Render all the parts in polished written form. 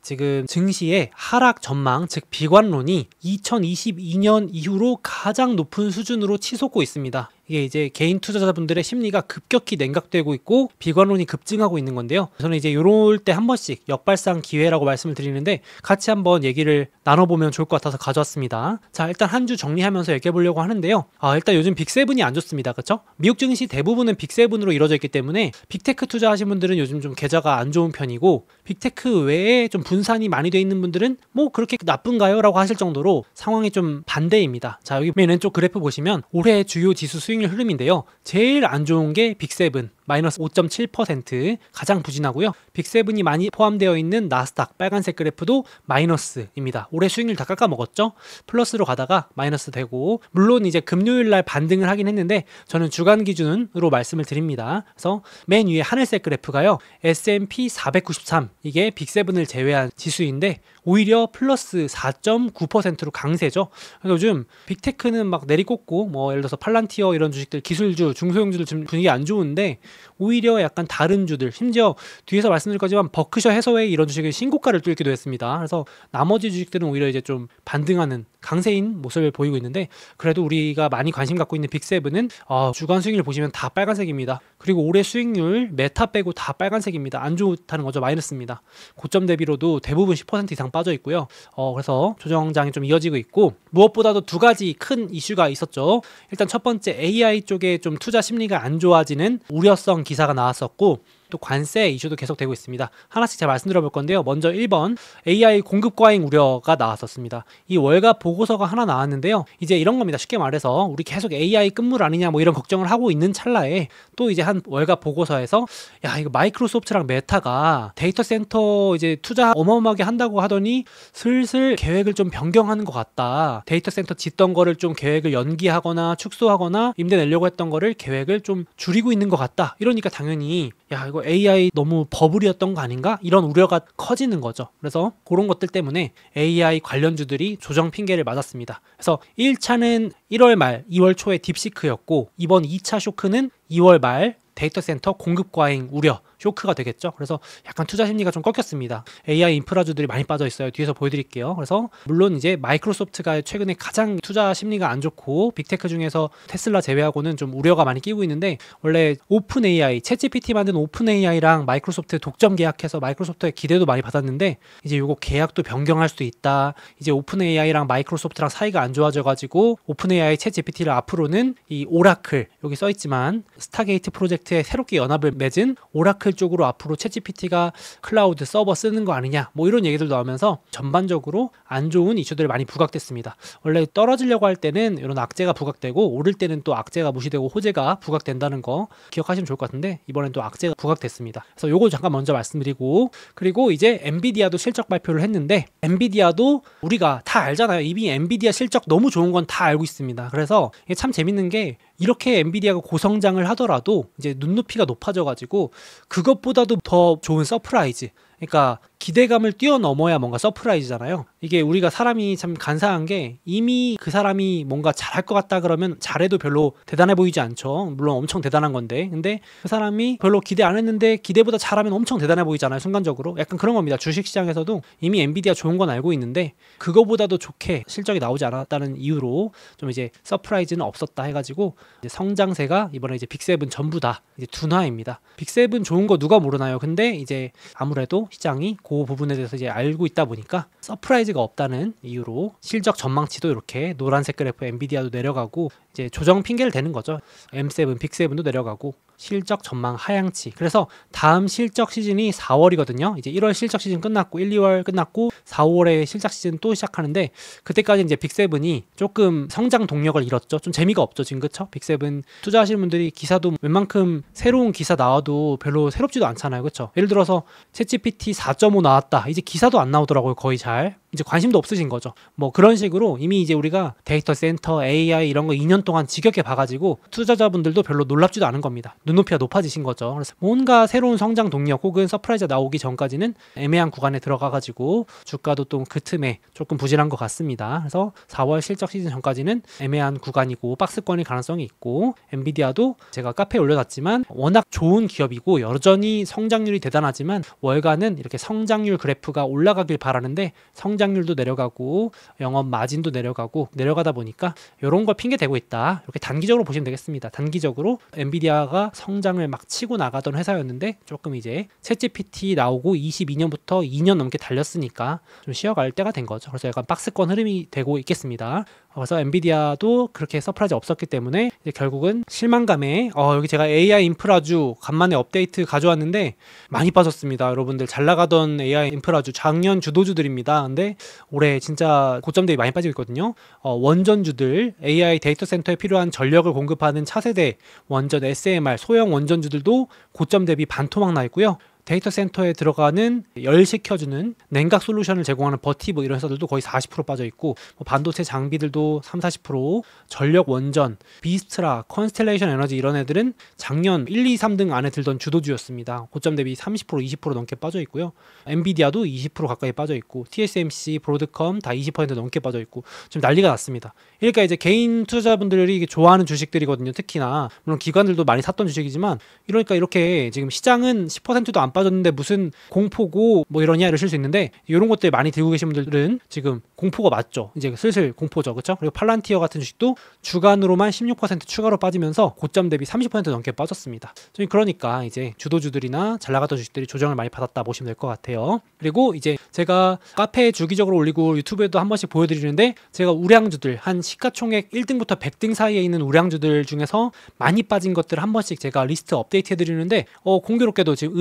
지금 증시의 하락 전망, 즉 비관론이 2022년 이후로 가장 높은 수준으로 치솟고 있습니다. 이게 이제 개인 투자자분들의 심리가 급격히 냉각되고 있고 비관론이 급증하고 있는 건데요. 저는 이제 요럴 때 한 번씩 역발상 기회라고 말씀을 드리는데 같이 한번 얘기를 나눠보면 좋을 것 같아서 가져왔습니다. 자, 일단 한 주 정리하면서 얘기해 보려고 하는데요. 일단 요즘 빅7이 안 좋습니다. 그렇죠? 미국 증시 대부분은 빅7으로 이루어져 있기 때문에 빅테크 투자하신 분들은 요즘 좀 계좌가 안 좋은 편이고, 빅테크 외에 좀 분산이 많이 돼 있는 분들은 뭐 그렇게 나쁜가요? 라고 하실 정도로 상황이 좀 반대입니다. 자, 여기 맨 왼쪽 그래프 보시면 올해 주요 지수 수익률 흐름인데요. 제일 안 좋은 게 빅7 마이너스 5.7%, 가장 부진하고요. 빅7이 많이 포함되어 있는 나스닥 빨간색 그래프도 마이너스입니다. 올해 수익률 다 깎아먹었죠. 플러스로 가다가 마이너스 되고, 물론 이제 금요일날 반등을 하긴 했는데 저는 주간 기준으로 말씀을 드립니다. 그래서 맨 위에 하늘색 그래프가요, S&P 493, 이게 빅7을 제외한 지수인데 오히려 플러스 4.9%로 강세죠. 그래서 요즘 빅테크는 막 내리꽂고, 뭐 예를 들어서 팔란티어 이런 주식들, 기술주, 중소형주들 지금 분위기 안 좋은데 오히려 약간 다른 주들, 심지어 뒤에서 말씀드릴 거지만 버크셔 해서웨이 이런 주식은 신고가를 뚫기도 했습니다. 그래서 나머지 주식들은 오히려 이제 좀 반등하는 강세인 모습을 보이고 있는데, 그래도 우리가 많이 관심 갖고 있는 빅7은 주간 수익률 보시면 다 빨간색입니다. 그리고 올해 수익률 메타 빼고 다 빨간색입니다. 안 좋다는 거죠. 마이너스입니다. 고점 대비로도 대부분 10% 이상 빠져 있고요. 그래서 조정장이 좀 이어지고 있고, 무엇보다도 두 가지 큰 이슈가 있었죠. 일단 첫 번째, AI 쪽에 좀 투자 심리가 안 좋아지는 우려성 기사가 나왔었고, 또 관세 이슈도 계속되고 있습니다. 하나씩 제가 말씀드려 볼 건데요. 먼저 1번, AI 공급 과잉 우려가 나왔었습니다. 이 월가 보고서가 하나 나왔는데요. 이제 이런 겁니다. 쉽게 말해서 우리 계속 AI 끝물 아니냐 뭐 이런 걱정을 하고 있는 찰나에 또 이제 한 월가 보고서에서, 야, 이거 마이크로소프트랑 메타가 데이터 센터 이제 투자 어마어마하게 한다고 하더니 슬슬 계획을 좀 변경하는 것 같다. 데이터 센터 짓던 거를 좀 계획을 연기하거나 축소하거나 임대 내려고 했던 거를 계획을 좀 줄이고 있는 것 같다. 이러니까 당연히 야, 이거 AI 너무 버블이었던 거 아닌가? 이런 우려가 커지는 거죠. 그래서 그런 것들 때문에 AI 관련주들이 조정 핑계를 맞았습니다. 그래서 1차는 1월 말 2월 초에 딥시크였고, 이번 2차 쇼크는 2월 말 데이터 센터 공급 과잉 우려 쇼크가 되겠죠. 그래서 약간 투자 심리가 좀 꺾였습니다. AI 인프라주들이 많이 빠져 있어요. 뒤에서 보여드릴게요. 그래서 물론 이제 마이크로소프트가 최근에 가장 투자 심리가 안 좋고, 빅테크 중에서 테슬라 제외하고는 좀 우려가 많이 끼고 있는데, 원래 오픈 AI, 챗GPT 만든 오픈 AI랑 마이크로소프트 독점 계약해서 마이크로소프트의 기대도 많이 받았는데, 이제 요거 계약도 변경할 수도 있다. 이제 오픈 AI랑 마이크로소프트랑 사이가 안 좋아져가지고 오픈 AI 챗GPT를 앞으로는 이 오라클, 여기 써있지만 스타게이트 프로젝트에 새롭게 연합을 맺은 오라클 쪽으로 앞으로 챗GPT가 클라우드 서버 쓰는 거 아니냐, 뭐 이런 얘기들 나오면서 전반적으로 안 좋은 이슈들이 많이 부각됐습니다. 원래 떨어지려고 할 때는 이런 악재가 부각되고, 오를 때는 또 악재가 무시되고 호재가 부각된다는 거 기억하시면 좋을 것 같은데, 이번엔 또 악재가 부각됐습니다. 그래서 요거 잠깐 먼저 말씀드리고, 그리고 이제 엔비디아도 실적 발표를 했는데, 엔비디아도 우리가 다 알잖아요. 이미 엔비디아 실적 너무 좋은 건 다 알고 있습니다. 그래서 이게 참 재밌는 게, 이렇게 엔비디아가 고성장을 하더라도 이제 눈높이가 높아져가지고 그것보다도 더 좋은 서프라이즈, 그러니까 기대감을 뛰어넘어야 뭔가 서프라이즈잖아요. 이게 우리가 사람이 참 간사한 게, 이미 그 사람이 뭔가 잘할 것 같다 그러면 잘해도 별로 대단해 보이지 않죠. 물론 엄청 대단한 건데, 근데 그 사람이 별로 기대 안 했는데 기대보다 잘하면 엄청 대단해 보이잖아요, 순간적으로. 약간 그런 겁니다. 주식시장에서도 이미 엔비디아 좋은 건 알고 있는데 그거보다도 좋게 실적이 나오지 않았다는 이유로 좀 이제 서프라이즈는 없었다 해가지고, 이제 성장세가 이번에 이제 빅7 전부 다 이제 둔화입니다. 빅7 좋은 거 누가 모르나요? 근데 이제 아무래도 시장이 그 부분에 대해서 이제 알고 있다 보니까 서프라이즈가 없다는 이유로 실적 전망치도 이렇게 노란색 그래프 엔비디아도 내려가고, 이제 조정 핑계를 대는 거죠. M7, 빅7도 내려가고, 실적 전망 하향치. 그래서 다음 실적 시즌이 4월이거든요. 이제 1월 실적 시즌 끝났고 1, 2월 끝났고 4, 5월에 실적 시즌 또 시작하는데, 그때까지 이제 빅7이 조금 성장 동력을 잃었죠. 좀 재미가 없죠 지금, 그쵸? 빅7 투자하시는 분들이 기사도 웬만큼 새로운 기사 나와도 별로 새롭지도 않잖아요, 그쵸? 예를 들어서 챗GPT 4.5 나왔다, 이제 기사도 안 나오더라고요, 거의 잘. 이제 관심도 없으신 거죠. 뭐 그런 식으로 이미 이제 우리가 데이터 센터, AI 이런 거 2년 동안 지겹게 봐가지고 투자자분들도 별로 놀랍지도 않은 겁니다. 눈높이가 높아지신 거죠. 그래서 뭔가 새로운 성장 동력 혹은 서프라이즈가 나오기 전까지는 애매한 구간에 들어가가지고 주가도 또 그 틈에 조금 부진한 것 같습니다. 그래서 4월 실적 시즌 전까지는 애매한 구간이고 박스권일 가능성이 있고, 엔비디아도 제가 카페에 올려놨지만 워낙 좋은 기업이고 여전히 성장률이 대단하지만 월가는 이렇게 성장률 그래프가 올라가길 바라는데 성장률도 내려가고 영업 마진도 내려가다 보니까 이런 걸 핑계 대고 있다. 이렇게 단기적으로 보시면 되겠습니다. 단기적으로 엔비디아가 성장을 막 치고 나가던 회사였는데 조금 이제 챗GPT 나오고 22년부터 2년 넘게 달렸으니까 좀 쉬어갈 때가 된 거죠. 그래서 약간 박스권 흐름이 되고 있겠습니다. 그래서 엔비디아도 그렇게 서프라이즈 없었기 때문에 이제 결국은 실망감에 여기 제가 AI 인프라주 간만에 업데이트 가져왔는데 많이 빠졌습니다. 여러분들 잘 나가던 AI 인프라주 작년 주도주들입니다. 근데 올해 진짜 고점 대비 많이 빠지고 있거든요. 원전주들 AI 데이터 센터에 필요한 전력을 공급하는 차세대 원전 SMR 소형 원전주들도 고점 대비 반토막 나 있고요. 데이터 센터에 들어가는 열 식혀주는 냉각 솔루션을 제공하는 버티브 이런 회사들도 거의 40% 빠져 있고, 반도체 장비들도 30-40%, 전력 원전, 비스트라, 컨스텔레이션 에너지 이런 애들은 작년 1, 2, 3등 안에 들던 주도주였습니다. 고점 대비 30%, 20% 넘게 빠져 있고요. 엔비디아도 20% 가까이 빠져 있고, TSMC, 브로드컴 다 20% 넘게 빠져 있고 지금 난리가 났습니다. 그러니까 이제 개인 투자자분들이 좋아하는 주식들이거든요. 특히나 물론 기관들도 많이 샀던 주식이지만, 이러니까 이렇게 지금 시장은 10%도 안 빠졌는데 무슨 공포고 뭐 이러냐 이러실 수 있는데, 이런 것들 많이 들고 계신 분들은 지금 공포가 맞죠. 이제 슬슬 공포죠. 그렇죠? 그리고 팔란티어 같은 주식도 주간으로만 16% 추가로 빠지면서 고점 대비 30% 넘게 빠졌습니다. 그러니까 이제 주도주들이나 잘 나가던 주식들이 조정을 많이 받았다 보시면 될 것 같아요. 그리고 이제 제가 카페에 주기적으로 올리고 유튜브에도 한 번씩 보여드리는데, 제가 우량주들 한 시가총액 1등부터 100등 사이에 있는 우량주들 중에서 많이 빠진 것들 한 번씩 제가 리스트 업데이트 해드리는데, 공교롭게도 지금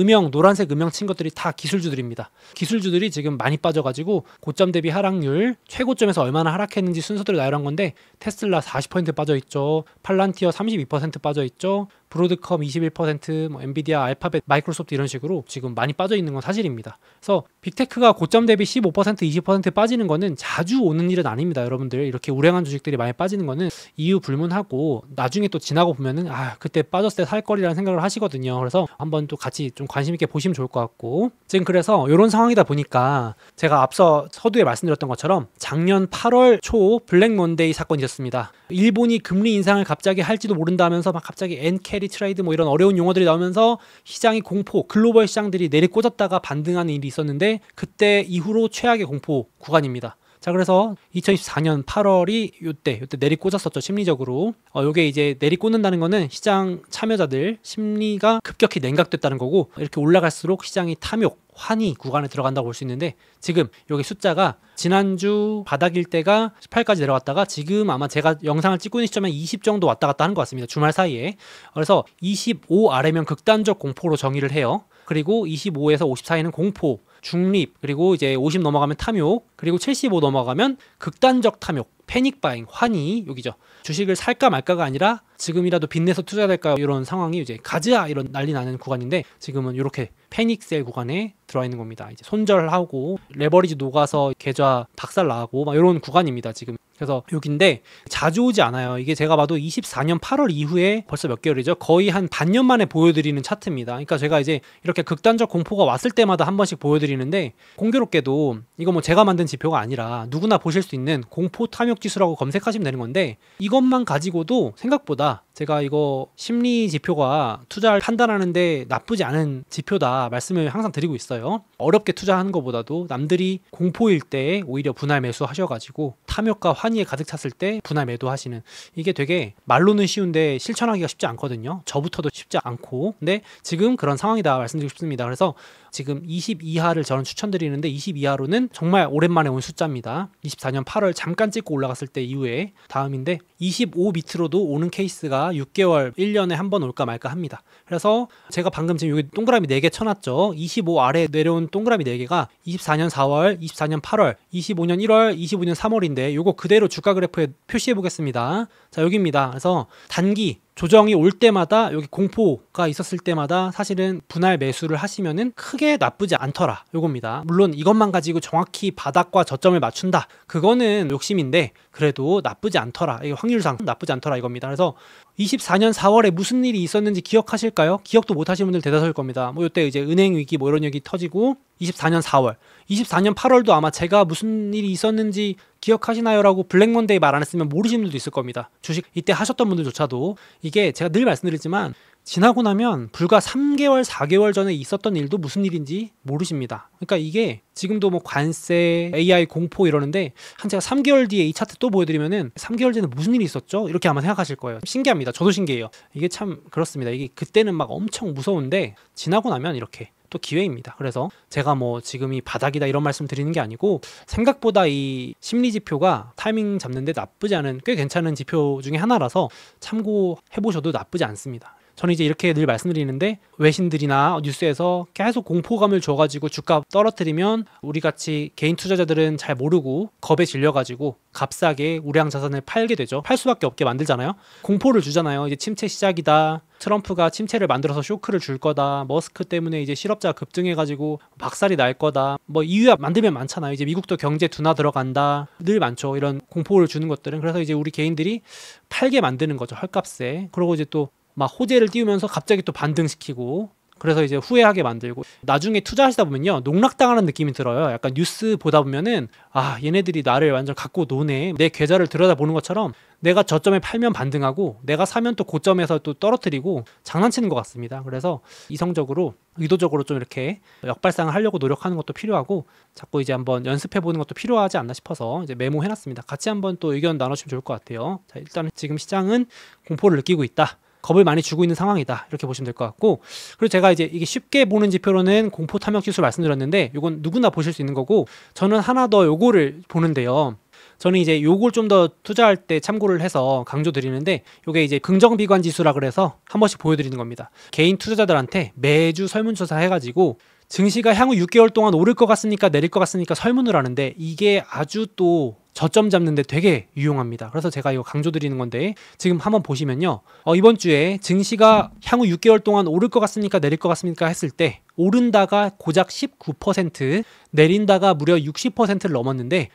노란색 음영 친 것들이 다 기술주들입니다. 기술주들이 지금 많이 빠져가지고 고점 대비 하락률, 최고점에서 얼마나 하락했는지 순서대로 나열한 건데, 테슬라 40% 빠져있죠. 팔란티어 32% 빠져있죠. 브로드컴 21%, 엔비디아, 알파벳, 마이크로소프트 이런 식으로 지금 많이 빠져 있는 건 사실입니다. 그래서 빅테크가 고점 대비 15%, 20% 빠지는 거는 자주 오는 일은 아닙니다. 여러분들 이렇게 우량한 주식들이 많이 빠지는 거는 이유 불문하고, 나중에 또 지나고 보면은 그때 빠졌을 때 살 거리라는 생각을 하시거든요. 그래서 한번 또 같이 좀 관심 있게 보시면 좋을 것 같고, 지금 그래서 이런 상황이다 보니까 제가 앞서 서두에 말씀드렸던 것처럼 작년 8월 초 블랙 먼데이 사건이 있었습니다. 일본이 금리 인상을 갑자기 할지도 모른다면서 막 갑자기 엔캐리 트레이드 뭐 이런 어려운 용어들이 나오면서 시장이 공포, 글로벌 시장들이 내리꽂았다가 반등하는 일이 있었는데, 그때 이후로 최악의 공포 구간입니다. 자, 그래서 2024년 8월이 요때 내리꽂았었죠. 심리적으로. 요게 이제 내리꽂는다는 거는 시장 참여자들 심리가 급격히 냉각됐다는 거고, 이렇게 올라갈수록 시장이 탐욕, 환희 구간에 들어간다고 볼 수 있는데, 지금 여기 숫자가 지난주 바닥일 때가 18까지 내려왔다가 지금 아마 제가 영상을 찍고 있는 시점에 20 정도 왔다 갔다 하는 것 같습니다. 주말 사이에. 그래서 25 아래면 극단적 공포로 정의를 해요. 그리고 25에서 50 사이는 공포, 중립, 그리고 이제 50 넘어가면 탐욕, 그리고 75 넘어가면 극단적 탐욕, 패닉 바잉, 환희, 여기죠. 주식을 살까 말까가 아니라 지금이라도 빚내서 투자될까요? 이런 상황이 이제 가즈아 이런 난리 나는 구간인데, 지금은 이렇게 패닉셀 구간에 들어와 있는 겁니다. 이제 손절하고 레버리지 녹아서 계좌 박살 나고 막 이런 구간입니다. 지금. 그래서 여기인데 자주 오지 않아요. 이게 제가 봐도 24년 8월 이후에 벌써 몇 개월이죠. 거의 한 반년 만에 보여드리는 차트입니다. 그러니까 제가 이제 이렇게 극단적 공포가 왔을 때마다 한 번씩 보여드리는데, 공교롭게도 이거 뭐 제가 만든 지표가 아니라 누구나 보실 수 있는 공포 탐욕 지수라고 검색하시면 되는 건데, 이것만 가지고도 생각보다 제가 이거 심리 지표가 투자를 판단하는데 나쁘지 않은 지표다 말씀을 항상 드리고 있어요. 어렵게 투자하는 것보다도 남들이 공포일 때 오히려 분할 매수 하셔가지고 탐욕과 환희에 가득 찼을 때 분할 매도하시는, 이게 되게 말로는 쉬운데 실천하기가 쉽지 않거든요. 저부터도 쉽지 않고. 근데 지금 그런 상황이다 말씀드리고 싶습니다. 그래서 지금 20 이하를 저는 추천드리는데, 20 이하로는 정말 오랜만에 온 숫자입니다. 24년 8월 잠깐 찍고 올라갔을 때 이후에 다음인데, 25 밑으로도 오는 케이스가 6개월, 1년에 한 번 올까 말까 합니다. 그래서 제가 방금 지금 여기 동그라미 4개 쳐놨죠. 25 아래 내려온 동그라미 4개가 24년 4월, 24년 8월, 25년 1월, 25년 3월인데 요거 그대로 주가 그래프에 표시해 보겠습니다. 자, 여기입니다. 그래서 단기 조정이 올 때마다 여기 공포가 있었을 때마다 사실은 분할 매수를 하시면은 크게 나쁘지 않더라 요겁니다. 물론 이것만 가지고 정확히 바닥과 저점을 맞춘다 그거는 욕심인데 그래도 나쁘지 않더라, 이게 확률상 나쁘지 않더라 이겁니다. 그래서 24년 4월에 무슨 일이 있었는지 기억하실까요? 기억도 못 하시는 분들 대다수일 겁니다. 뭐 이때 이제 은행 위기 뭐 이런 얘기 터지고 24년 4월 24년 8월도 아마 제가 무슨 일이 있었는지 기억하시나요? 라고 블랙먼데이 말 안 했으면 모르시는 분들도 있을 겁니다. 주식 이때 하셨던 분들조차도. 이게 제가 늘 말씀드리지만 지나고 나면 불과 3개월 4개월 전에 있었던 일도 무슨 일인지 모르십니다. 그러니까 이게 지금도 뭐 관세, AI 공포 이러는데 한 제가 3개월 뒤에 이 차트 또 보여드리면은 3개월 전에 무슨 일이 있었죠? 이렇게 아마 생각하실 거예요. 신기합니다. 저도 신기해요. 이게 참 그렇습니다. 이게 그때는 막 엄청 무서운데 지나고 나면 이렇게 또 기회입니다. 그래서 제가 뭐 지금이 바닥이다 이런 말씀 드리는 게 아니고 생각보다 이 심리 지표가 타이밍 잡는데 나쁘지 않은 꽤 괜찮은 지표 중에 하나라서 참고해 보셔도 나쁘지 않습니다. 저는 이제 이렇게 늘 말씀드리는데 외신들이나 뉴스에서 계속 공포감을 줘가지고 주가 떨어뜨리면 우리같이 개인 투자자들은 잘 모르고 겁에 질려가지고 값싸게 우량 자산을 팔게 되죠. 팔 수밖에 없게 만들잖아요. 공포를 주잖아요. 이제 침체 시작이다. 트럼프가 침체를 만들어서 쇼크를 줄 거다. 머스크 때문에 이제 실업자가 급증해가지고 박살이 날 거다. 뭐 이유야 만들면 많잖아요. 이제 미국도 경제 둔화 들어간다. 늘 많죠. 이런 공포를 주는 것들은. 그래서 이제 우리 개인들이 팔게 만드는 거죠. 헐값에. 그리고 이제 또 막 호재를 띄우면서 갑자기 또 반등시키고 그래서 이제 후회하게 만들고 나중에 투자하시다 보면요 농락당하는 느낌이 들어요. 약간 뉴스 보다 보면은 아 얘네들이 나를 완전 갖고 노네, 내 계좌를 들여다보는 것처럼 내가 저점에 팔면 반등하고 내가 사면 또 고점에서 또 떨어뜨리고 장난치는 것 같습니다. 그래서 이성적으로 의도적으로 좀 이렇게 역발상을 하려고 노력하는 것도 필요하고 자꾸 이제 한번 연습해 보는 것도 필요하지 않나 싶어서 이제 메모해놨습니다. 같이 한번 또 의견 나눠주시면 좋을 것 같아요. 자, 일단 지금 시장은 공포를 느끼고 있다. 겁을 많이 주고 있는 상황이다. 이렇게 보시면 될 것 같고 그리고 제가 이제 이게 쉽게 보는 지표로는 공포 탐욕 지수 말씀드렸는데 이건 누구나 보실 수 있는 거고 저는 하나 더 요거를 보는데요. 저는 이제 요걸 좀 더 투자할 때 참고를 해서 강조드리는데 요게 이제 긍정비관 지수라 그래서 한 번씩 보여드리는 겁니다. 개인 투자자들한테 매주 설문조사 해가지고 증시가 향후 6개월 동안 오를 것 같습니까? 내릴 것 같습니까? 설문을 하는데 이게 아주 또 저점 잡는데 되게 유용합니다. 그래서 제가 이거 강조드리는 건데 지금 한번 보시면요. 이번 주에 증시가 향후 6개월 동안 오를 것 같습니까? 내릴 것 같습니까? 했을 때 오른다가 고작 19%, 내린다가 무려 60%를 넘었는데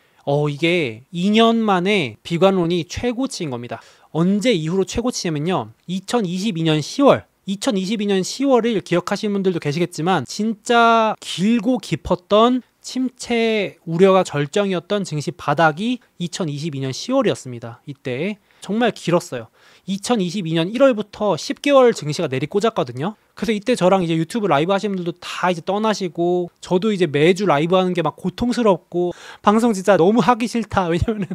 이게 2년 만에 비관론이 최고치인 겁니다. 언제 이후로 최고치냐면요. 2022년 10월 2022년 10월을 기억하시는 분들도 계시겠지만 진짜 길고 깊었던 침체 우려가 절정이었던 증시 바닥이 2022년 10월이었습니다. 이때 정말 길었어요. 2022년 1월부터 10개월 증시가 내리꽂았거든요. 그래서 이때 저랑 이제 유튜브 라이브 하시는 분들도 다 이제 떠나시고 저도 이제 매주 라이브 하는 게 막 고통스럽고 방송 진짜 너무 하기 싫다. 왜냐면은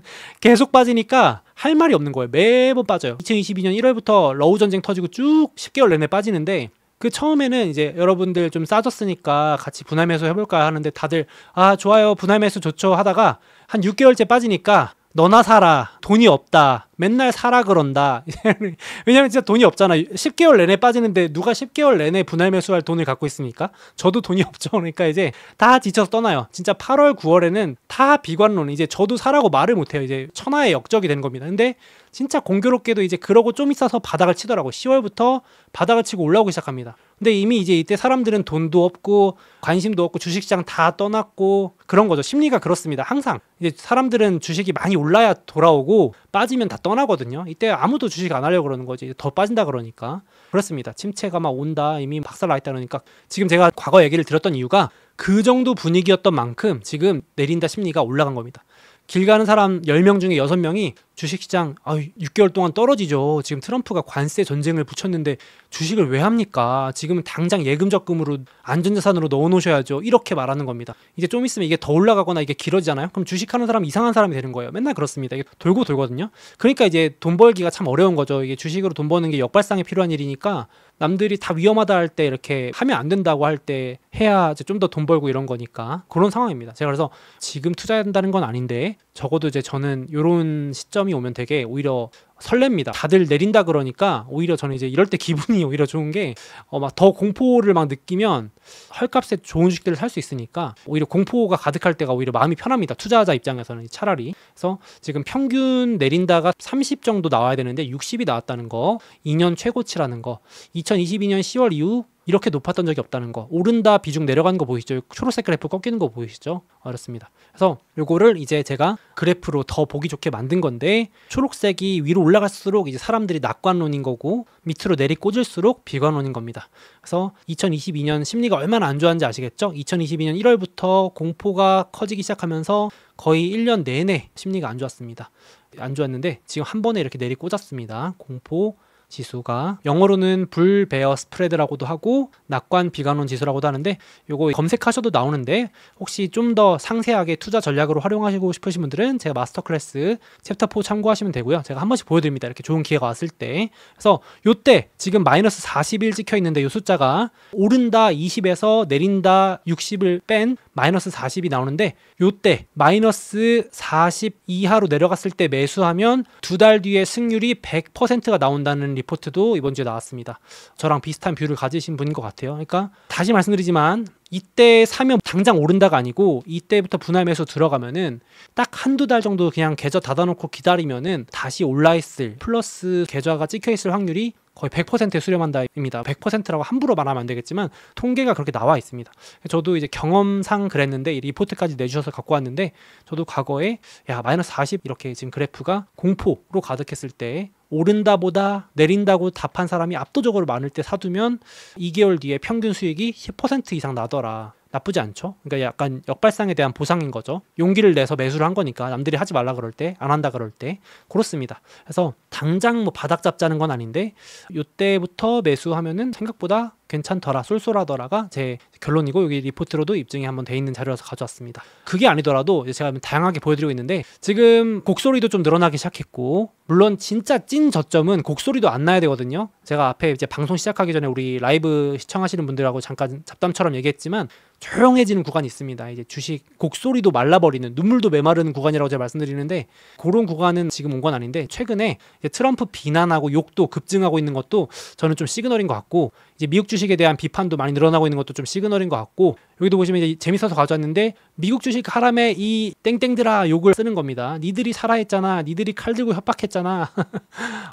계속 빠지니까 할 말이 없는 거예요. 매번 빠져요. 2022년 1월부터 러우 전쟁 터지고 쭉 10개월 내내 빠지는데 그 처음에는 이제 여러분들 좀 싸졌으니까 같이 분할 매수 해볼까 하는데 다들 아 좋아요 분할 매수 좋죠 하다가 한 6개월째 빠지니까 너나 사라 돈이 없다 맨날 사라 그런다. 왜냐면 진짜 돈이 없잖아. 10개월 내내 빠지는데 누가 10개월 내내 분할 매수할 돈을 갖고 있습니까? 저도 돈이 없죠. 그러니까 이제 다 지쳐서 떠나요. 진짜 8월 9월에는 다 비관론, 이제 저도 사라고 말을 못해요. 이제 천하의 역적이 된 겁니다. 근데 진짜 공교롭게도 이제 그러고 좀 있어서 바닥을 치더라고. 10월부터 바닥을 치고 올라오기 시작합니다. 근데 이미 이제 이때 사람들은 돈도 없고 관심도 없고 주식시장 다 떠났고 그런 거죠. 심리가 그렇습니다. 항상 이제 사람들은 주식이 많이 올라야 돌아오고 빠지면 다 떠나거든요. 이때 아무도 주식 안 하려고 그러는 거지. 더 빠진다 그러니까. 그렇습니다. 침체가 막 온다. 이미 박살 나 있다 그러니까 지금 제가 과거 얘기를 드렸던 이유가 그 정도 분위기였던 만큼 지금 내린다 심리가 올라간 겁니다. 길 가는 사람 10명 중에 6명이 주식시장 6개월 동안 떨어지죠. 지금 트럼프가 관세 전쟁을 붙였는데 주식을 왜 합니까? 지금은 당장 예금 적금으로 안전자산으로 넣어놓으셔야죠. 이렇게 말하는 겁니다. 이제 좀 있으면 이게 더 올라가거나 이게 길어지잖아요. 그럼 주식하는 사람 이상한 사람이 되는 거예요. 맨날 그렇습니다. 이게 돌고 돌거든요. 그러니까 이제 돈 벌기가 참 어려운 거죠. 이게 주식으로 돈 버는 게 역발상에 필요한 일이니까 남들이 다 위험하다 할 때 이렇게 하면 안 된다고 할 때 해야 좀 더 돈 벌고 이런 거니까 그런 상황입니다. 제가 그래서 지금 투자한다는 건 아닌데 적어도 이제 저는 이런 시점 시점이 오면 되게 오히려 설렙니다. 다들 내린다 그러니까 오히려 저는 이제 이럴 때 기분이 오히려 좋은 게 막 더 공포를 막 느끼면 헐값에 좋은 주식들을 살 수 있으니까 오히려 공포가 가득할 때가 오히려 마음이 편합니다. 투자자 입장에서는 차라리. 그래서 지금 평균 내린다가 30 정도 나와야 되는데 60이 나왔다는 거, 2년 최고치라는 거, 2022년 10월 이후 이렇게 높았던 적이 없다는 거, 오른다 비중 내려가는 거 보이시죠? 초록색 그래프 꺾이는 거 보이시죠? 그렇습니다. 그래서 요거를 이제 제가 그래프로 더 보기 좋게 만든 건데, 초록색이 위로 올라갈수록 이제 사람들이 낙관론인 거고 밑으로 내리 꽂을수록 비관론인 겁니다. 그래서 2022년 심리가 얼마나 안 좋았는지 아시겠죠? 2022년 1월부터 공포가 커지기 시작하면서 거의 1년 내내 심리가 안 좋았습니다. 안 좋았는데 지금 한 번에 이렇게 내리 꽂았습니다. 공포 지수가 영어로는 불베어 스프레드라고도 하고 낙관 비관론 지수라고도 하는데, 요거 검색하셔도 나오는데 혹시 좀 더 상세하게 투자 전략으로 활용하시고 싶으신 분들은 제가 마스터 클래스 챕터 4 참고하시면 되고요. 제가 한 번씩 보여드립니다. 이렇게 좋은 기회가 왔을 때. 그래서 요때 지금 마이너스 41 찍혀 있는데 요 숫자가 오른다 20에서 내린다 60을 뺀 마이너스 40이 나오는데, 요때 마이너스 40 이하로 내려갔을 때 매수하면 두 달 뒤에 승률이 100%가 나온다는 리포트도 이번 주에 나왔습니다. 저랑 비슷한 뷰를 가지신 분인 것 같아요. 그러니까 다시 말씀드리지만 이때 사면 당장 오른다가 아니고 이때부터 분할 매수 들어가면은 딱 한두 달 정도 그냥 계좌 닫아놓고 기다리면은 다시 올라있을 플러스 계좌가 찍혀있을 확률이 거의 100%에 수렴한다입니다. 100%라고 함부로 말하면 안 되겠지만 통계가 그렇게 나와 있습니다. 저도 이제 경험상 그랬는데 이 리포트까지 내주셔서 갖고 왔는데, 저도 과거에 마이너스 40 이렇게 지금 그래프가 공포로 가득했을 때 오른다보다 내린다고 답한 사람이 압도적으로 많을 때 사두면 2개월 뒤에 평균 수익이 10% 이상 나더라. 나쁘지 않죠? 그러니까 약간 역발상에 대한 보상인 거죠. 용기를 내서 매수를 한 거니까, 남들이 하지 말라 그럴 때, 안 한다 그럴 때. 그렇습니다. 그래서 당장 뭐 바닥 잡자는 건 아닌데 요때부터 매수하면은 생각보다 괜찮더라, 쏠쏠하더라가 제 결론이고, 여기 리포트로도 입증이 한번 돼 있는 자료라서 가져왔습니다. 그게 아니더라도 제가 다양하게 보여드리고 있는데, 지금 곡소리도 좀 늘어나기 시작했고, 물론 진짜 찐 저점은 곡소리도 안 나야 되거든요. 제가 앞에 이제 방송 시작하기 전에 우리 라이브 시청하시는 분들하고 잠깐 잡담처럼 얘기했지만 조용해지는 구간이 있습니다. 이제 주식 곡소리도 말라버리는, 눈물도 메마르는 구간이라고 제가 말씀드리는데, 그런 구간은 지금 온 건 아닌데, 최근에 이제 트럼프 비난하고 욕도 급증하고 있는 것도 저는 좀 시그널인 것 같고, 이제 미국 주식에 대한 비판도 많이 늘어나고 있는 것도 좀 시그널인 것 같고, 여기도 보시면 이제 재밌어서 가져왔는데, 미국 주식 하람에 이 땡땡들아 욕을 쓰는 겁니다. 니들이 살아 했잖아, 니들이 칼 들고 협박했잖아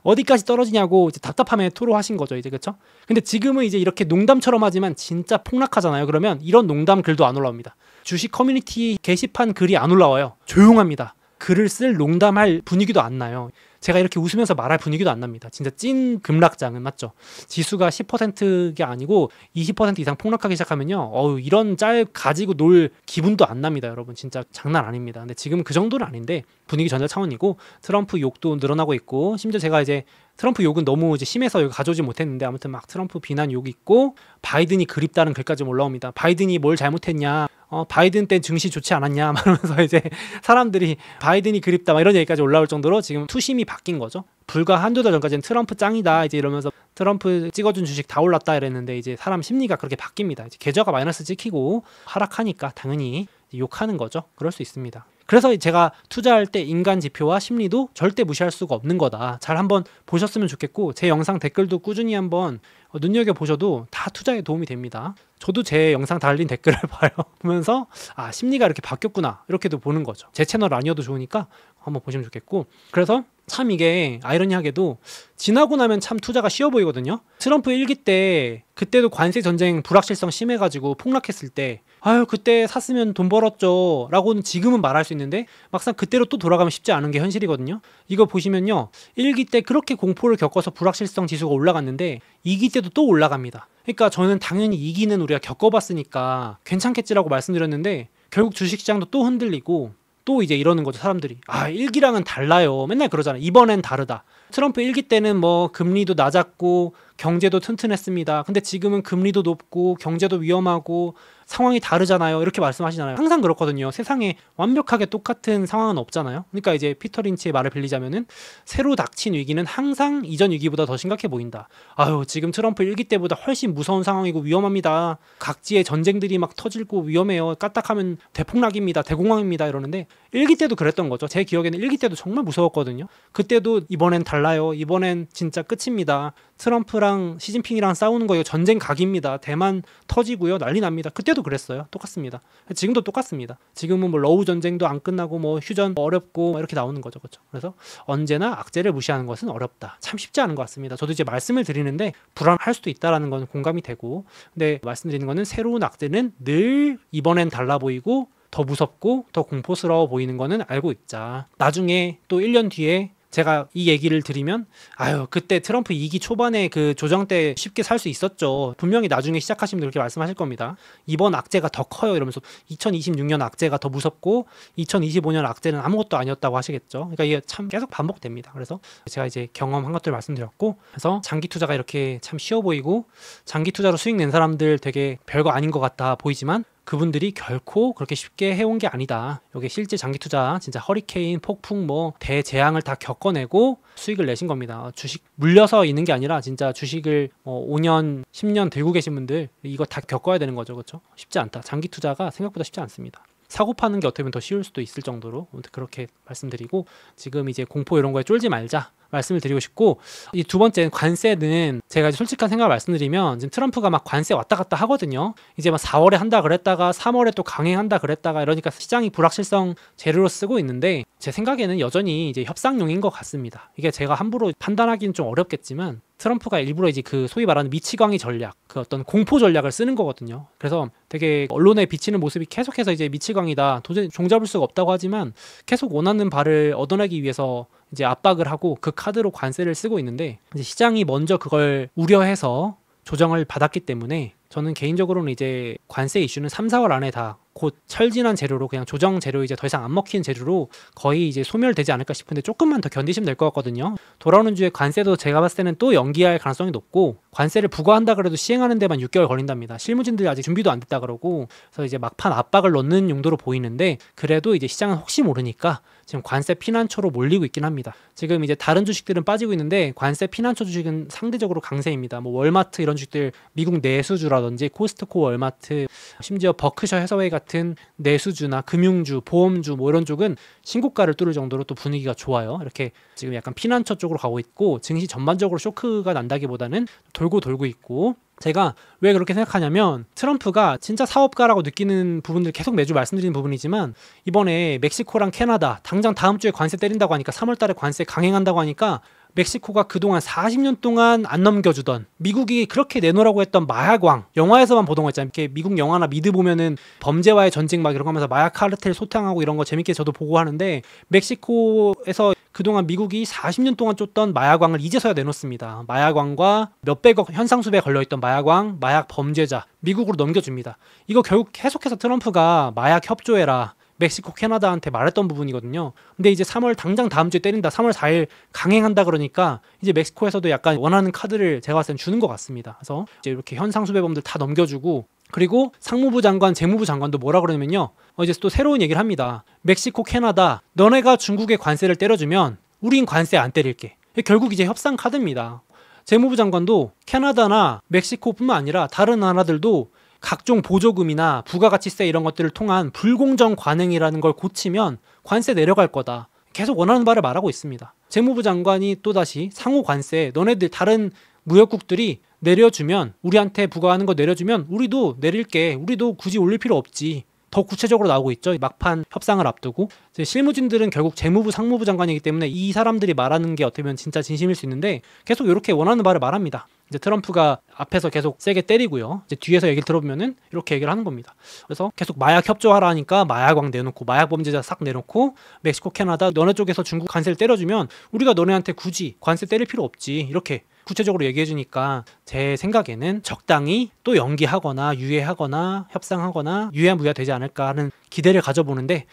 어디까지 떨어지냐고 이제 답답함에 토로하신 거죠, 이제. 그렇죠? 근데 지금은 이제 이렇게 농담처럼 하지만 진짜 폭락하잖아요. 그러면 이런 농담 글도 안 올라옵니다. 주식 커뮤니티 게시판 글이 안 올라와요. 조용합니다. 글을 쓸 농담할 분위기도 안 나요. 제가 이렇게 웃으면서 말할 분위기도 안 납니다. 진짜 찐 급락장은, 맞죠? 지수가 10%가 아니고 20% 이상 폭락하기 시작하면요, 이런 짤 가지고 놀 기분도 안 납니다, 여러분. 진짜 장난 아닙니다. 근데 지금 그 정도는 아닌데 분위기 전달 차원이고, 트럼프 욕도 늘어나고 있고, 심지어 제가 이제 트럼프 욕은 너무 이제 심해서 여기 가져오지 못했는데, 아무튼 막 트럼프 비난 욕이 있고, 바이든이 그립다는 글까지 올라옵니다. 바이든이 뭘 잘못했냐, 바이든 때 증시 좋지 않았냐 말하면서 이제 사람들이 바이든이 그립다 막 이런 얘기까지 올라올 정도로 지금 투심이 바뀐 거죠. 불과 한두 달 전까지는 트럼프 짱이다 이제 이러면서 트럼프 찍어준 주식 다 올랐다 이랬는데, 이제 사람 심리가 그렇게 바뀝니다. 이제 계좌가 마이너스 찍히고 하락하니까 당연히 욕하는 거죠. 그럴 수 있습니다. 그래서 제가 투자할 때 인간 지표와 심리도 절대 무시할 수가 없는 거다. 잘 한번 보셨으면 좋겠고, 제 영상 댓글도 꾸준히 한번 눈여겨보셔도 다 투자에 도움이 됩니다. 저도 제 영상 달린 댓글을 봐요. 보면서 심리가 이렇게 바뀌었구나, 이렇게도 보는 거죠. 제 채널 아니어도 좋으니까 한번 보시면 좋겠고, 그래서 참 이게 아이러니하게도 지나고 나면 참 투자가 쉬워 보이거든요. 트럼프 1기 때, 그때도 관세 전쟁 불확실성 심해가지고 폭락했을 때 그때 샀으면 돈 벌었죠 라고는 지금은 말할 수 있는데, 막상 그때로 또 돌아가면 쉽지 않은 게 현실이거든요. 이거 보시면요, 1기 때 그렇게 공포를 겪어서 불확실성 지수가 올라갔는데 2기 때도 또 올라갑니다. 그러니까 저는 당연히 2기는 우리가 겪어봤으니까 괜찮겠지라고 말씀드렸는데, 결국 주식시장도 또 흔들리고, 또 이제 이러는 거죠, 사람들이. 1기랑은 달라요. 맨날 그러잖아요. 이번엔 다르다. 트럼프 1기 때는 뭐 금리도 낮았고 경제도 튼튼했습니다. 근데 지금은 금리도 높고 경제도 위험하고 상황이 다르잖아요. 이렇게 말씀하시잖아요. 항상 그렇거든요. 세상에 완벽하게 똑같은 상황은 없잖아요. 그러니까 이제 피터 린치의 말을 빌리자면은 새로 닥친 위기는 항상 이전 위기보다 더 심각해 보인다. 아유, 지금 트럼프 1기 때보다 훨씬 무서운 상황이고 위험합니다. 각지의 전쟁들이 막 터질고 위험해요. 까딱하면 대폭락입니다. 대공황입니다. 이러는데 1기 때도 그랬던 거죠. 제 기억에는 1기 때도 정말 무서웠거든요. 그때도 이번엔 달라요. 이번엔 진짜 끝입니다. 트럼프랑 시진핑이랑 싸우는 거 이거 전쟁 각입니다. 대만 터지고요. 난리 납니다. 그때도 그랬어요. 똑같습니다. 지금도 똑같습니다. 지금은 뭐 러우 전쟁도 안 끝나고 뭐 휴전 어렵고 이렇게 나오는 거죠. 그렇죠? 그래서 언제나 악재를 무시하는 것은 어렵다. 참 쉽지 않은 것 같습니다. 저도 이제 말씀을 드리는데 불안할 수도 있다라는 건 공감이 되고, 근데 말씀드리는 거는 새로운 악재는 늘 이번엔 달라 보이고 더 무섭고 더 공포스러워 보이는 거는 알고 있자. 나중에 또 1년 뒤에 제가 이 얘기를 드리면 아유, 그때 트럼프 2기 초반에 그 조정 때 쉽게 살 수 있었죠. 분명히 나중에 시작하시면 그렇게 말씀하실 겁니다. 이번 악재가 더 커요 이러면서 2026년 악재가 더 무섭고 2025년 악재는 아무것도 아니었다고 하시겠죠. 그러니까 이게 참 계속 반복됩니다. 그래서 제가 이제 경험한 것들 말씀드렸고, 그래서 장기 투자가 이렇게 참 쉬워 보이고 장기 투자로 수익 낸 사람들 되게 별거 아닌 것 같아 보이지만 그분들이 결코 그렇게 쉽게 해온 게 아니다. 이게 실제 장기 투자 진짜 허리케인, 폭풍, 뭐 대재앙을 다 겪어내고 수익을 내신 겁니다. 주식 물려서 있는 게 아니라 진짜 주식을 5년, 10년 들고 계신 분들 이거 다 겪어야 되는 거죠. 그렇죠? 쉽지 않다. 장기 투자가 생각보다 쉽지 않습니다. 사고 파는 게 어떻게 보면 더 쉬울 수도 있을 정도로 그렇게 말씀드리고, 지금 이제 공포 이런 거에 쫄지 말자 말씀을 드리고 싶고, 이 두 번째는 관세는 제가 이제 솔직한 생각을 말씀드리면 지금 트럼프가 막 관세 왔다 갔다 하거든요. 이제 막 4월에 한다 그랬다가 3월에 또 강행한다 그랬다가 이러니까 시장이 불확실성 재료로 쓰고 있는데, 제 생각에는 여전히 이제 협상용인 것 같습니다. 이게 제가 함부로 판단하기는 좀 어렵겠지만 트럼프가 일부러 이제 그 소위 말하는 미치광이 전략, 그 어떤 공포 전략을 쓰는 거거든요. 그래서 되게 언론에 비치는 모습이 계속해서 이제 미치광이다, 도저히 종잡을 수가 없다고 하지만 계속 원하는 바를 얻어내기 위해서 이제 압박을 하고 그 카드로 관세를 쓰고 있는데, 이제 시장이 먼저 그걸 우려해서 조정을 받았기 때문에 저는 개인적으로는 이제 관세 이슈는 3, 4월 안에 다 곧 철진한 재료로, 그냥 조정 재료, 이제 더 이상 안 먹히는 재료로 거의 이제 소멸되지 않을까 싶은데 조금만 더 견디시면 될 것 같거든요. 돌아오는 주에 관세도 제가 봤을 때는 또 연기할 가능성이 높고, 관세를 부과한다 그래도 시행하는 데만 6개월 걸린답니다. 실무진들이 아직 준비도 안 됐다 그러고, 그래서 이제 막판 압박을 넣는 용도로 보이는데, 그래도 이제 시장은 혹시 모르니까 지금 관세 피난처로 몰리고 있긴 합니다. 지금 이제 다른 주식들은 빠지고 있는데 관세 피난처 주식은 상대적으로 강세입니다. 뭐 월마트 이런 주식들, 미국 내수주라든지 코스트코, 월마트, 심지어 버크셔 해서웨이 같은 내수주나 금융주, 보험주 뭐 이런 쪽은 신고가를 뚫을 정도로 또 분위기가 좋아요. 이렇게 지금 약간 피난처 쪽으로 가고 있고, 증시 전반적으로 쇼크가 난다기보다는 돌고 있고, 제가 왜 그렇게 생각하냐면 트럼프가 진짜 사업가라고 느끼는 부분들 계속 매주 말씀드리는 부분이지만, 이번에 멕시코랑 캐나다 당장 다음 주에 관세 때린다고 하니까, 3월 달에 관세 강행한다고 하니까 멕시코가 그동안 40년 동안 안 넘겨주던, 미국이 그렇게 내놓으라고 했던 마약왕, 영화에서만 보던 거 있잖아요. 이렇게 미국 영화나 미드 보면은 범죄와의 전쟁 막 이런 거 하면서 마약 카르텔 소탕하고 이런 거 재밌게 저도 보고 하는데, 멕시코에서 그동안 미국이 40년 동안 쫓던 마약왕을 이제서야 내놓습니다. 마약왕과 몇백억 현상수배에 걸려있던 마약왕, 마약 범죄자 미국으로 넘겨줍니다. 이거 결국 계속해서 트럼프가 마약 협조해라, 멕시코, 캐나다한테 말했던 부분이거든요. 근데 이제 3월 당장 다음 주에 때린다, 3월 4일 강행한다 그러니까 이제 멕시코에서도 약간 원하는 카드를 제가 봤을 땐 주는 것 같습니다. 그래서 이제 이렇게 현상수배범들 다 넘겨주고, 그리고 상무부 장관, 재무부 장관도 뭐라 그러냐면요, 이제 또 새로운 얘기를 합니다. 멕시코, 캐나다, 너네가 중국의 관세를 때려주면 우린 관세 안 때릴게. 결국 이제 협상 카드입니다. 재무부 장관도 캐나다나 멕시코뿐만 아니라 다른 나라들도 각종 보조금이나 부가가치세 이런 것들을 통한 불공정 관행이라는 걸 고치면 관세 내려갈 거다, 계속 원하는 바를 말하고 있습니다. 재무부 장관이 또다시 상호 관세, 너네들 다른 무역국들이 내려주면, 우리한테 부과하는 거 내려주면 우리도 내릴게, 우리도 굳이 올릴 필요 없지, 더 구체적으로 나오고 있죠. 막판 협상을 앞두고 실무진들은 결국 재무부, 상무부 장관이기 때문에 이 사람들이 말하는 게 어떻게 보면 진짜 진심일 수 있는데, 계속 이렇게 원하는 바를 말합니다. 이제 트럼프가 앞에서 계속 세게 때리고요, 이제 뒤에서 얘기를 들어보면은 이렇게 얘기를 하는 겁니다. 그래서 계속 마약 협조하라 하니까 마약왕 내놓고, 마약 범죄자 싹 내놓고, 멕시코, 캐나다 너네 쪽에서 중국 관세를 때려주면 우리가 너네한테 굳이 관세 때릴 필요 없지, 이렇게 구체적으로 얘기해주니까 제 생각에는 적당히 또 연기하거나 유예하거나 협상하거나 유야무야 되지 않을까 하는 기대를 가져보는데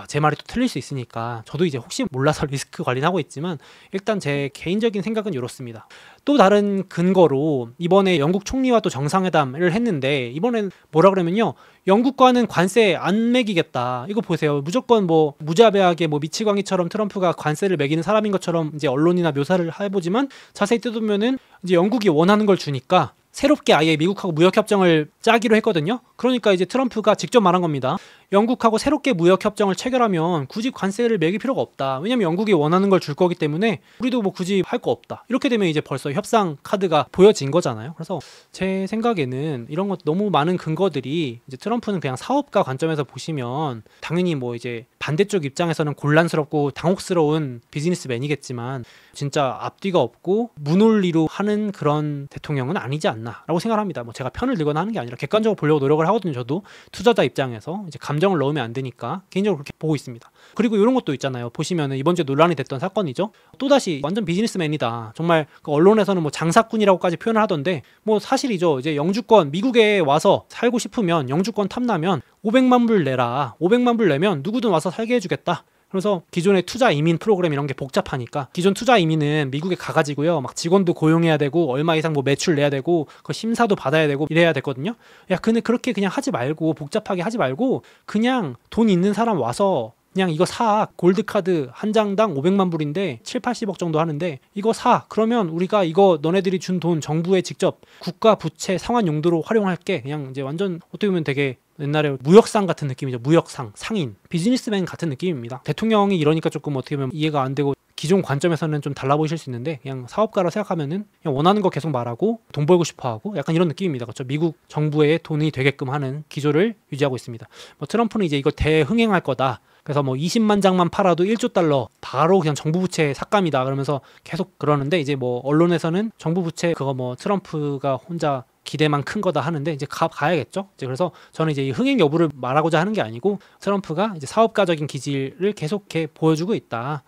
제 말이 또 틀릴 수 있으니까 저도 이제 혹시 몰라서 리스크 관리는 하고 있지만 일단 제 개인적인 생각은 이렇습니다. 또 다른 근거로 이번에 영국 총리와 또 정상회담을 했는데 이번엔 뭐라 그러면요, 영국과는 관세 안 매기겠다. 이거 보세요. 무조건 뭐 무자비하게 뭐 미치광이처럼 트럼프가 관세를 매기는 사람인 것처럼 이제 언론이나 묘사를 해보지만 자세히 뜯으면은 이제 영국이 원하는 걸 주니까 새롭게 아예 미국하고 무역협정을 짜기로 했거든요. 그러니까 이제 트럼프가 직접 말한 겁니다. 영국하고 새롭게 무역협정을 체결하면 굳이 관세를 매길 필요가 없다. 왜냐면 영국이 원하는 걸 줄 거기 때문에 우리도 뭐 굳이 할 거 없다. 이렇게 되면 이제 벌써 협상 카드가 보여진 거잖아요. 그래서 제 생각에는 이런 것 너무 많은 근거들이 이제 트럼프는 그냥 사업가 관점에서 보시면 당연히 뭐 이제 반대쪽 입장에서는 곤란스럽고 당혹스러운 비즈니스맨이겠지만 진짜 앞뒤가 없고 무논리로 하는 그런 대통령은 아니지 않나라고 생각합니다. 뭐 제가 편을 들거나 하는 게 아니라 객관적으로 보려고 노력을 하거든요. 저도 투자자 입장에서 이제 감정을 넣으면 안 되니까 개인적으로 그렇게 보고 있습니다. 그리고 이런 것도 있잖아요. 보시면은 이번 주에 논란이 됐던 사건이죠. 또다시 완전 비즈니스맨이다. 정말 그 언론에서는 뭐 장사꾼이라고까지 표현을 하던데 뭐 사실이죠. 이제 영주권 미국에 와서 살고 싶으면 영주권 탐나면 500만 불 내라. 500만 불 내면 누구든 와서 살게 해주겠다. 그래서 기존의 투자 이민 프로그램 이런 게 복잡하니까 기존 투자 이민은 미국에 가가지고요 막 직원도 고용해야 되고 얼마 이상 뭐 매출 내야 되고 그 심사도 받아야 되고 이래야 됐거든요. 야 근데 그렇게 그냥 하지 말고 복잡하게 하지 말고 그냥 돈 있는 사람 와서 그냥 이거 사. 골드카드 한 장당 500만 불인데 7, 80억 정도 하는데 이거 사. 그러면 우리가 이거 너네들이 준 돈 정부에 직접 국가 부채 상환 용도로 활용할게. 그냥 이제 완전 어떻게 보면 되게 옛날에 무역상 같은 느낌이죠. 무역상, 상인, 비즈니스맨 같은 느낌입니다. 대통령이 이러니까 조금 어떻게 보면 이해가 안 되고 기존 관점에서는 좀 달라 보이실 수 있는데 그냥 사업가로 생각하면은 그냥 원하는 거 계속 말하고 돈 벌고 싶어 하고 약간 이런 느낌입니다. 그렇죠? 미국 정부의 돈이 되게끔 하는 기조를 유지하고 있습니다. 뭐 트럼프는 이제 이거 대흥행할 거다. 그래서 뭐 20만 장만 팔아도 1조 달러 바로 그냥 정부 부채 삭감이다 그러면서 계속 그러는데 이제 뭐 언론에서는 정부 부채 그거 뭐 트럼프가 혼자 기대만 큰 거다 하는데 이제 가야겠죠. 이제 그래서 저는 이제 이 흥행 여부를 말하고자 하는 게 아니고 트럼프가 이제 사업가적인 기질을 계속해 보여주고 있다.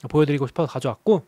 보여드리고 싶어서 가져왔고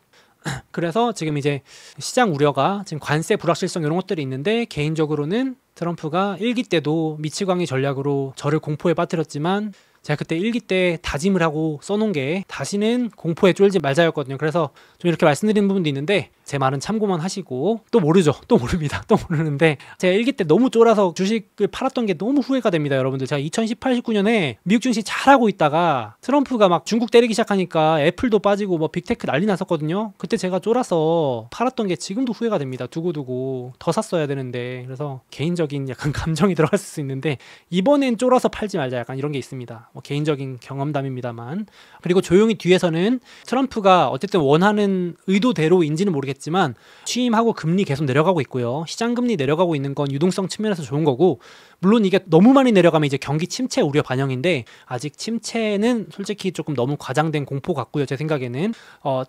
그래서 지금 이제 시장 우려가 지금 관세 불확실성 이런 것들이 있는데 개인적으로는 트럼프가 1기 때도 미치광이 전략으로 저를 공포에 빠뜨렸지만 제가 그때 1기 때 다짐을 하고 써놓은 게 다시는 공포에 쫄지 말자였거든요. 그래서 좀 이렇게 말씀드리는 부분도 있는데 제 말은 참고만 하시고 또 모르죠. 또 모릅니다. 또 모르는데 제가 1기 때 너무 쫄아서 주식을 팔았던 게 너무 후회가 됩니다. 여러분들 제가 2018, 19년에 미국 증시 잘하고 있다가 트럼프가 막 중국 때리기 시작하니까 애플도 빠지고 뭐 빅테크 난리 났었거든요. 그때 제가 쫄아서 팔았던 게 지금도 후회가 됩니다. 두고두고 더 샀어야 되는데 그래서 개인적인 약간 감정이 들어갈 수 있는데 이번엔 쫄아서 팔지 말자 약간 이런 게 있습니다. 뭐 개인적인 경험담입니다만 그리고 조용히 뒤에서는 트럼프가 어쨌든 원하는 의도대로인지는 모르겠지만 취임하고 금리 계속 내려가고 있고요. 시장 금리 내려가고 있는 건 유동성 측면에서 좋은 거고 물론 이게 너무 많이 내려가면 이제 경기 침체 우려 반영인데 아직 침체는 솔직히 조금 너무 과장된 공포 같고요. 제 생각에는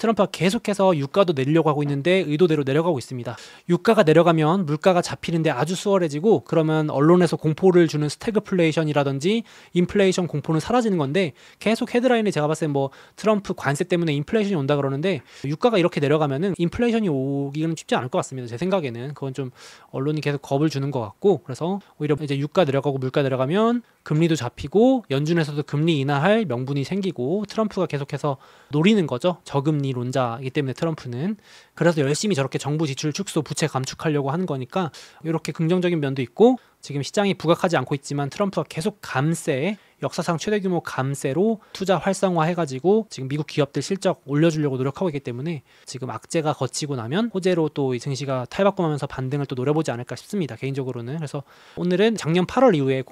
트럼프가 계속해서 유가도 내리려고 하고 있는데 의도대로 내려가고 있습니다. 유가가 내려가면 물가가 잡히는데 아주 수월해지고 그러면 언론에서 공포를 주는 스태그플레이션이라든지 인플레이션 공포는 사라지는 건데 계속 헤드라인에 제가 봤을 때 뭐 트럼프 관세 때문에 인플레이션이 온다 그러는데 유가가 이렇게 내려가면은 인플레이션이 오기는 쉽지 않을 것 같습니다. 제 생각에는 그건 좀 언론이 계속 겁을 주는 것 같고 그래서 오히려 이제 유가 내려가고 물가 내려가면 금리도 잡히고 연준에서도 금리 인하할 명분이 생기고 트럼프가 계속해서 노리는 거죠. 저금리론자이기 때문에 트럼프는 그래서 열심히 저렇게 정부 지출 축소 부채 감축하려고 하는 거니까 이렇게 긍정적인 면도 있고 지금 시장이 부각하지 않고 있지만 트럼프가 계속 감세 역사상 최대 규모 감세로 투자 활성화해가지고 지금 미국 기업들 실적 올려주려고 노력하고 있기 때문에 지금 악재가 거치고 나면 호재로 또 이 증시가 탈바꿈하면서 반등을 또 노려보지 않을까 싶습니다. 개인적으로는. 그래서 오늘은 작년 8월 이후에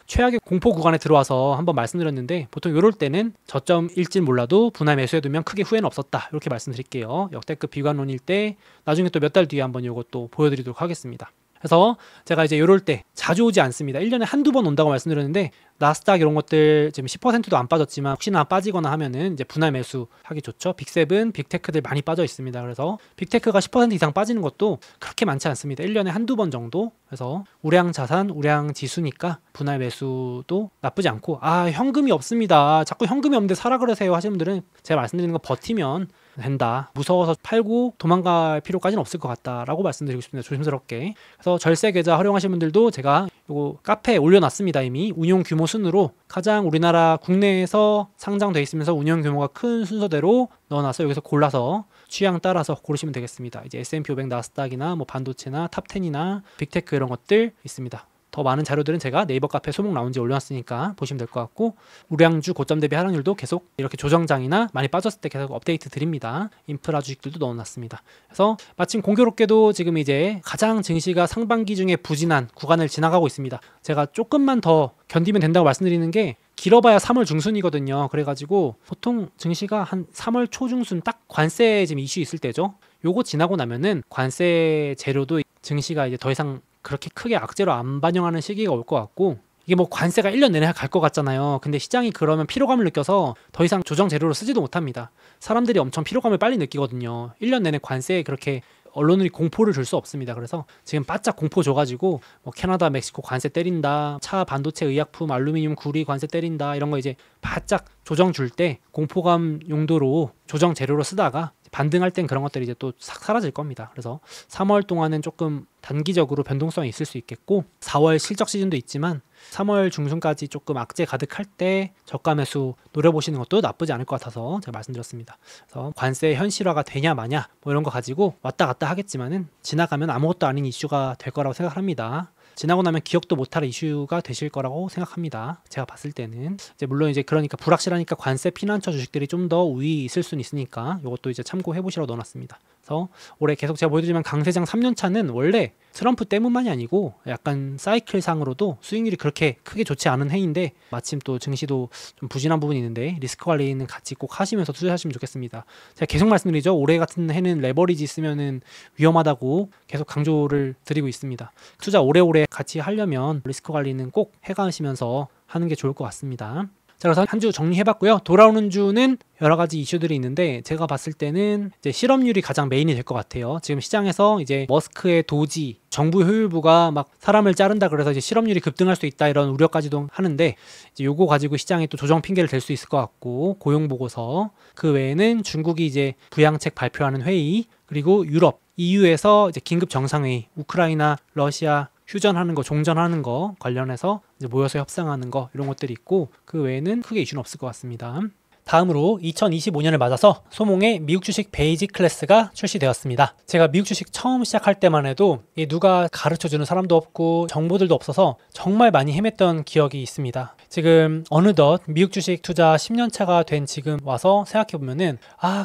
최악의 공포 구간에 들어와서 한번 말씀드렸는데 보통 이럴 때는 저점일지 몰라도 분할 매수해두면 크게 후회는 없었다. 이렇게 말씀드릴게요. 역대급 비관론일 때 나중에 또 몇 달 뒤에 한번 이것도 보여드리도록 하겠습니다. 그래서 제가 이제 이럴 때 자주 오지 않습니다. 1년에 한두 번 온다고 말씀드렸는데 나스닥 이런 것들 지금 10%도 안 빠졌지만 혹시나 빠지거나 하면은 이제 분할 매수 하기 좋죠. 빅7, 빅테크들 많이 빠져 있습니다. 그래서 빅테크가 10% 이상 빠지는 것도 그렇게 많지 않습니다. 1년에 한두 번 정도. 그래서 우량 자산, 우량 지수니까 분할 매수도 나쁘지 않고 현금이 없습니다. 자꾸 현금이 없는데 사라 그러세요 하시는 분들은 제가 말씀드리는 거 버티면 된다. 무서워서 팔고 도망갈 필요까지는 없을 것 같다라고 말씀드리고 싶습니다. 조심스럽게. 그래서 절세 계좌 활용하시는 분들도 제가 요거 카페에 올려놨습니다. 이미 운용 규모 규모 순으로 가장 우리나라 국내에서 상장돼 있으면서 운영 규모가 큰 순서대로 넣어놔서 여기서 골라서 취향 따라서 고르시면 되겠습니다. 이제 S&P 500 나스닥이나 뭐 반도체나 탑10이나 빅테크 이런 것들 있습니다. 더 많은 자료들은 제가 네이버 카페 소목 라운지에 올려놨으니까 보시면 될 것 같고, 우량주 고점 대비 하락률도 계속 이렇게 조정장이나 많이 빠졌을 때 계속 업데이트 드립니다. 인프라 주식들도 넣어놨습니다. 그래서 마침 공교롭게도 지금 이제 가장 증시가 상반기 중에 부진한 구간을 지나가고 있습니다. 제가 조금만 더 견디면 된다고 말씀드리는 게 길어봐야 3월 중순이거든요. 그래가지고 보통 증시가 한 3월 초중순 딱 관세 지금 이슈 있을 때죠. 요거 지나고 나면은 관세 재료도 증시가 이제 더 이상 그렇게 크게 악재로 안 반영하는 시기가 올 것 같고, 이게 뭐 관세가 1년 내내 갈 것 같잖아요. 근데 시장이 그러면 피로감을 느껴서 더 이상 조정 재료로 쓰지도 못합니다. 사람들이 엄청 피로감을 빨리 느끼거든요. 1년 내내 관세에 그렇게 언론이 공포를 줄 수 없습니다. 그래서 지금 바짝 공포 줘가지고 뭐 캐나다, 멕시코 관세 때린다, 차, 반도체, 의약품, 알루미늄, 구리 관세 때린다, 이런 거 이제 바짝 조정 줄 때 공포감 용도로 조정 재료로 쓰다가 반등할 땐 그런 것들이 이제 또 싹 사라질 겁니다. 그래서 3월 동안은 조금 단기적으로 변동성이 있을 수 있겠고, 4월 실적 시즌도 있지만 3월 중순까지 조금 악재 가득할 때 저가 매수 노려보시는 것도 나쁘지 않을 것 같아서 제가 말씀드렸습니다. 그래서 관세 현실화가 되냐 마냐 뭐 이런 거 가지고 왔다 갔다 하겠지만은 지나가면 아무것도 아닌 이슈가 될 거라고 생각합니다. 지나고 나면 기억도 못할 이슈가 되실 거라고 생각합니다. 제가 봤을 때는 이제 물론 이제 그러니까 불확실하니까 관세 피난처 주식들이 좀 더 우위 있을 수는 있으니까 이것도 이제 참고해 보시라고 넣어놨습니다. 그래서 올해 계속 제가 보여드리지만 강세장 3년 차는 원래 트럼프 때문만이 아니고 약간 사이클상으로도 수익률이 그렇게 크게 좋지 않은 해인데, 마침 또 증시도 좀 부진한 부분이 있는데 리스크 관리는 같이 꼭 하시면서 투자하시면 좋겠습니다. 제가 계속 말씀드리죠. 올해 같은 해는 레버리지 쓰면은 위험하다고 계속 강조를 드리고 있습니다. 투자 오래오래 같이 하려면 리스크 관리는 꼭 해가시면서 하는 게 좋을 것 같습니다. 자, 그래서 한 주 정리해봤고요. 돌아오는 주는 여러 가지 이슈들이 있는데 제가 봤을 때는 이제 실업률이 가장 메인이 될 것 같아요. 지금 시장에서 이제 머스크의 도지, 정부 효율부가 막 사람을 자른다 그래서 이제 실업률이 급등할 수 있다 이런 우려까지도 하는데, 이제 요거 가지고 시장에 또 조정 핑계를 댈 수 있을 것 같고, 고용 보고서, 그 외에는 중국이 이제 부양책 발표하는 회의, 그리고 유럽, EU에서 이제 긴급 정상회의, 우크라이나, 러시아 휴전하는 거, 종전하는 거 관련해서 이제 모여서 협상하는 거, 이런 것들이 있고, 그 외에는 크게 이슈는 없을 것 같습니다. 다음으로 2025년을 맞아서 소몽의 미국 주식 베이직 클래스가 출시되었습니다. 제가 미국 주식 처음 시작할 때만 해도 누가 가르쳐주는 사람도 없고 정보들도 없어서 정말 많이 헤맸던 기억이 있습니다. 지금 어느덧 미국 주식 투자 10년 차가 된 지금 와서 생각해보면은,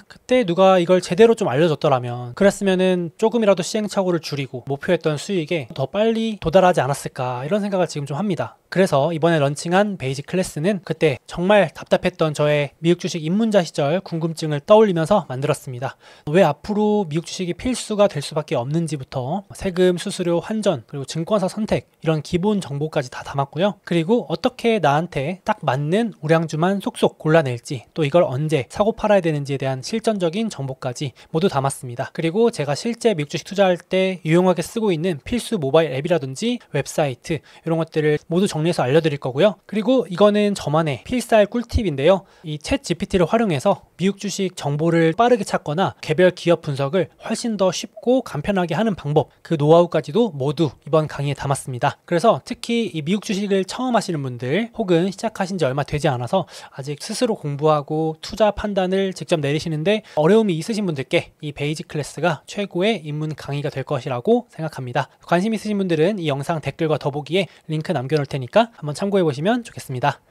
그때 누가 이걸 제대로 좀 알려줬더라면, 그랬으면은 조금이라도 시행착오를 줄이고 목표했던 수익에 더 빨리 도달하지 않았을까, 이런 생각을 지금 좀 합니다. 그래서 이번에 런칭한 베이직 클래스는 그때 정말 답답했던 저의 미국 주식 입문자 시절 궁금증을 떠올리면서 만들었습니다. 왜 앞으로 미국 주식이 필수가 될 수밖에 없는지부터 세금, 수수료, 환전, 그리고 증권사 선택, 이런 기본 정보까지 다 담았고요. 그리고 어떻게 나한테 딱 맞는 우량주만 속속 골라낼지, 또 이걸 언제 사고 팔아야 되는지에 대한 실전적인 정보까지 모두 담았습니다. 그리고 제가 실제 미국 주식 투자할 때 유용하게 쓰고 있는 필수 모바일 앱이라든지 웹사이트, 이런 것들을 모두 정리해서 알려드릴 거고요. 그리고 이거는 저만의 필살 꿀팁인데요. 이 챗 GPT를 활용해서 미국 주식 정보를 빠르게 찾거나 개별 기업 분석을 훨씬 더 쉽고 간편하게 하는 방법, 그 노하우까지도 모두 이번 강의에 담았습니다. 그래서 특히 이 미국 주식을 처음 하시는 분들, 혹은 시작하신 지 얼마 되지 않아서 아직 스스로 공부하고 투자 판단을 직접 내리시는데 어려움이 있으신 분들께 이 베이직 클래스가 최고의 입문 강의가 될 것이라고 생각합니다. 관심 있으신 분들은 이 영상 댓글과 더보기에 링크 남겨놓을 테니까 한번 참고해 보시면 좋겠습니다.